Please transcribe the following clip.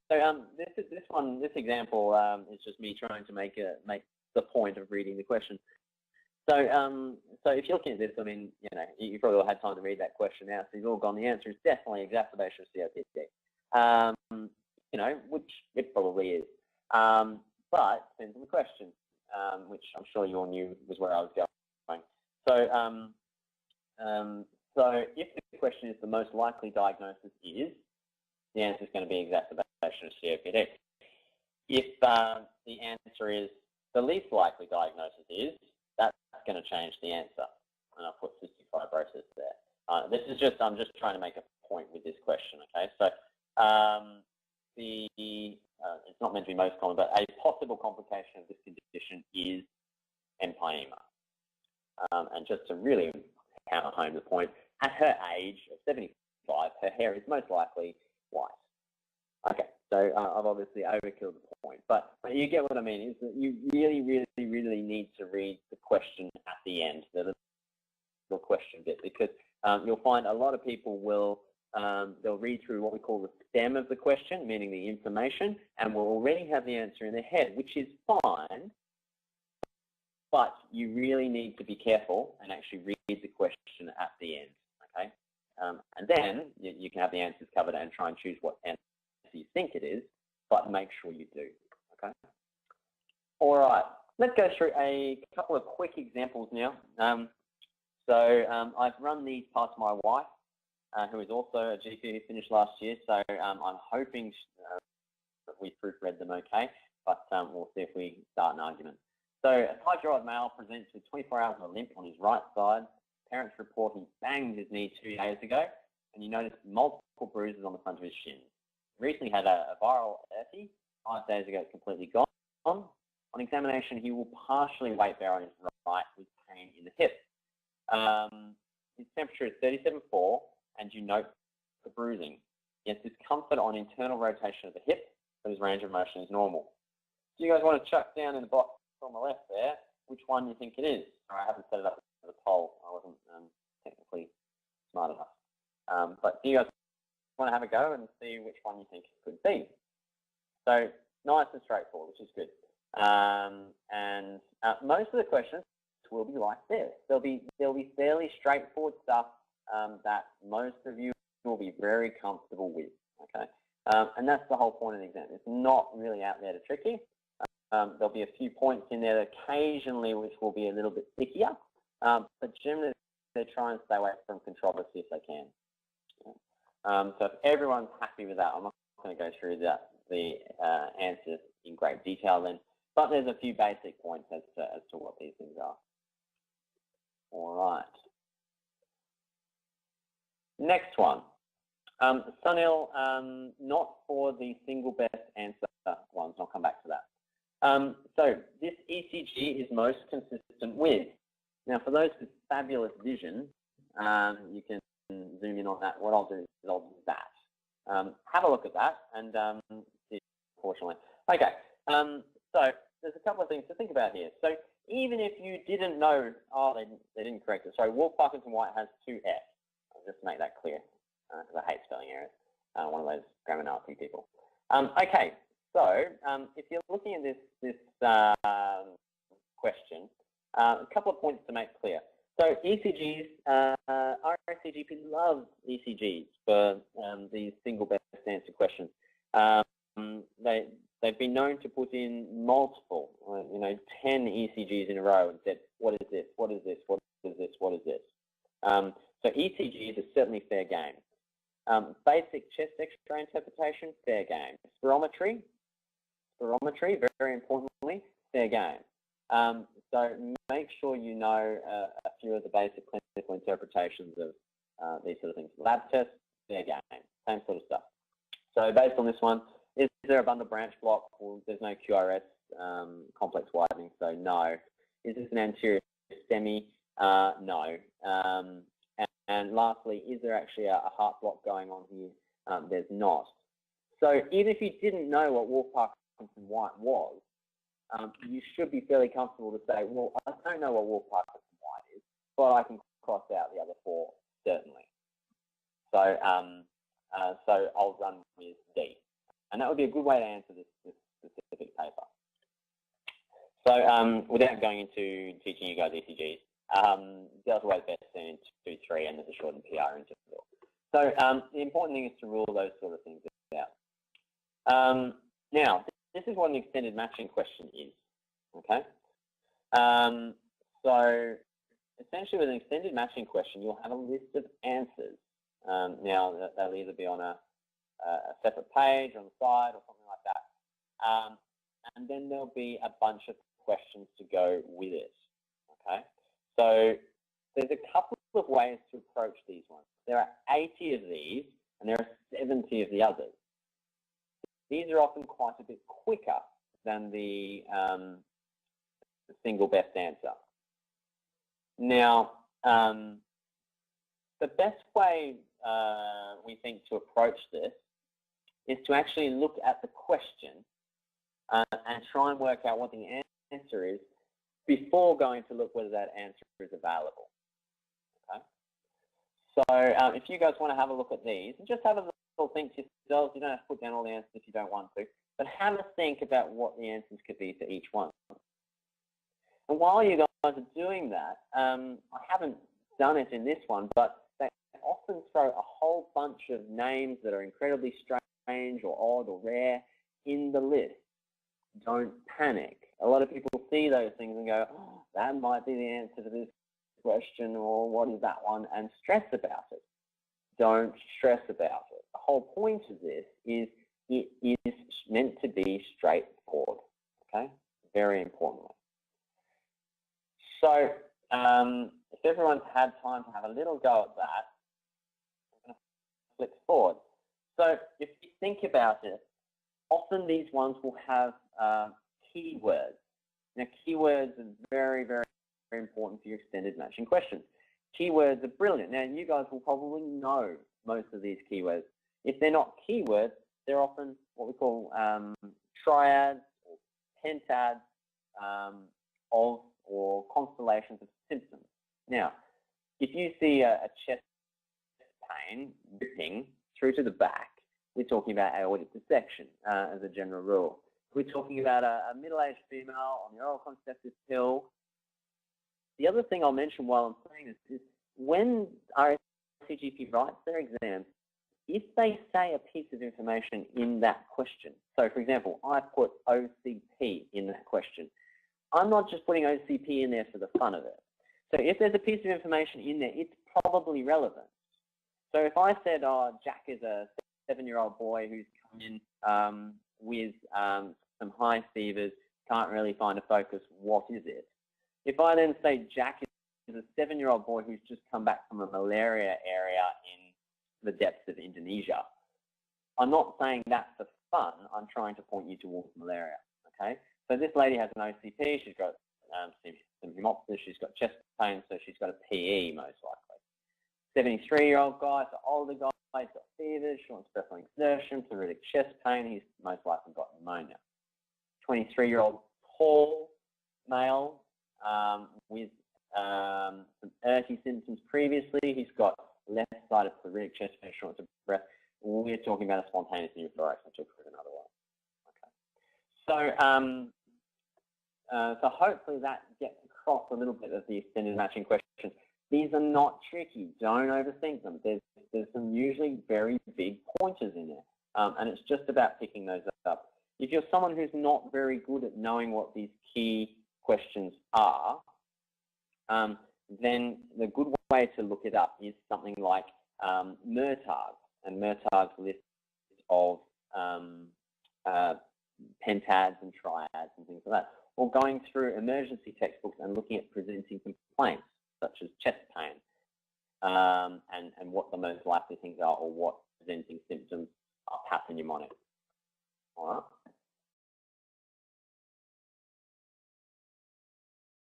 this example is just me trying to make the point of reading the question. So if you're looking at this, I mean, you probably all had time to read that question out, so you've all gone. The answer is definitely exacerbation of COPD. Which it probably is. But depends on the question, which I'm sure you all knew was where I was going. So if the question is the most likely diagnosis is, the answer is going to be exacerbation of COPD. If the answer is the least likely diagnosis is, that's going to change the answer. And I'll put cystic fibrosis there. I'm just trying to make a point with this question, okay? So it's not meant to be most common, but a possible complication of this condition is empyema. And just to really hammer home the point, at her age of 75, her hair is most likely white. Okay, so I've obviously overkilled the point, but you get what I mean, is that you really, really, really need to read the question at the end, the little question bit, because you'll find a lot of people will, they'll read through what we call the stem of the question, meaning the information, and will already have the answer in their head, which is fine, but you really need to be careful and actually read the question at the end, okay? And then you can have the answers covered and try and choose what answer you think it is, but make sure you do, okay? All right, let's go through a couple of quick examples now. I've run these past my wife, who is also a GP who finished last year, so I'm hoping that we proofread them okay, but we'll see if we start an argument. So a 5-year-old male presents with 24 hours of a limp on his right side. Parents report he banged his knee 2 days ago, and you notice multiple bruises on the front of his shin. Recently had a viral herpes. 5 days ago, it's completely gone. On examination, he will partially weight bear on his right with pain in the hip. His temperature is 37.4, and you note the bruising. He has discomfort on internal rotation of the hip, but his range of motion is normal. Do you guys want to chuck down in the box on the left there which one you think it is? I haven't set it up as a poll. I wasn't technically smart enough. But do you guys want to have a go and see which one you think it could be? So nice and straightforward, which is good. Most of the questions will be like this. There'll be fairly straightforward stuff that most of you will be very comfortable with. Okay, and that's the whole point of the exam. It's not really out there to trick you. There'll be a few points in there occasionally which will be a little bit stickier, but generally they try and stay away from controversy if they can. So if everyone's happy with that, I'm not going to go through the answers in great detail then, but there's a few basic points as to what these things are. All right. Next one. Sunil, not for the single best answer ones. I'll come back to that. So this ECG is most consistent with. Now, for those with fabulous vision, you can zoom in on that. What I'll do is I'll do that. Have a look at that and see, unfortunately. Okay, so there's a couple of things to think about here. So even if you didn't know, they didn't correct it. Sorry, Wolff, Parkinson, White has 2 F. Just to make that clear, because I hate spelling errors. One of those grammar Nazi people. Okay, so if you're looking at this question, a couple of points to make clear. So ECGs, RACGP loves ECGs for these single best answer questions. They've been known to put in multiple, 10 ECGs in a row and said, what is this, what is this, what is this, what is this? So ECGs are certainly fair game. Basic chest X-ray interpretation, fair game. Spirometry, very importantly, fair game. So make sure you know a few of the basic clinical interpretations of these sort of things. Lab tests, fair game, same sort of stuff. So based on this one, is there a bundle branch block? Well, there's no QRS complex widening, so no. Is this an anterior STEMI? No. And lastly, is there actually a heart block going on here? There's not. So even if you didn't know what Wolff, Parkinson, White was, you should be fairly comfortable to say, well, I don't know what Wolff, Parkinson, White is, but I can cross out the other 4, certainly. So, so I'll run with D. And that would be a good way to answer this specific paper. So without going into teaching you guys ECGs, Delta weight best in 2, 3, and there's a shortened PR interval. So the important thing is to rule those sort of things out. Now, this is what an extended matching question is, okay? So essentially with an extended matching question, you'll have a list of answers. Now, they'll either be on a separate page on the side or something like that. And then there'll be a bunch of questions to go with it, okay? So there's a couple of ways to approach these ones. There are 80 of these, and there are 70 of the others. These are often quite a bit quicker than the single best answer. Now, the best way we think to approach this is to actually look at the question and try and work out what the answer is before going to look whether that answer is available. Okay? So if you guys want to have a look at these, and just have a little think to yourselves, you don't have to put down all the answers if you don't want to, but have a think about what the answers could be for each one. And while you guys are doing that, I haven't done it in this one, but they often throw a whole bunch of names that are incredibly strange or odd or rare in the list. Don't panic. A lot of people see those things and go, oh, that might be the answer to this question, or what is that one, and stress about it. Don't stress about it. The whole point of this is it is meant to be straightforward, okay? Very importantly. So if everyone's had time to have a little go at that, I'm going to flip forward. So if you think about it, often these ones will have keywords. Now, keywords are very, very, very important for your extended matching questions. Keywords are brilliant. Now, you guys will probably know most of these keywords. If they're not keywords, they're often what we call triads or pentads of or constellations of symptoms. Now, if you see a chest pain ripping through to the back, we're talking about aortic dissection as a general rule. We're talking about a middle-aged female on the oral contraceptive pill. The other thing I'll mention while I'm saying this is when RACGP writes their exams, if they say a piece of information in that question, so for example, I put OCP in that question, I'm not just putting OCP in there for the fun of it. So if there's a piece of information in there, it's probably relevant. So if I said, oh, Jack is a 7-year-old boy who's come in with some high fevers, can't really find a focus, what is it? If I then say Jack is a 7-year-old boy who's just come back from a malaria area in the depths of Indonesia, I'm not saying that for fun, I'm trying to point you towards malaria, okay? So this lady has an OCP, she's got some hemoptysis, she's got chest pain, so she's got a PE most likely. 73-year-old guy, so older guy, he's got fevers, short peripheral exertion, pleuritic chest pain, he's most likely got pneumonia. 23-year-old tall male with some urty symptoms previously, he's got left-sided pleuritic chest pain, shortness of breath. We're talking about a spontaneous pneumothorax until proven otherwise. So hopefully that gets across a little bit of the extended matching questions. These are not tricky. Don't overthink them. There's some usually very big pointers in there, and it's just about picking those up. If you're someone who's not very good at knowing what these key questions are, then the good way to look it up is something like Murtagh, and Murtagh's list of pentads and triads and things like that, or going through emergency textbooks and looking at presenting complaints such as chest pain and what the most likely things are or what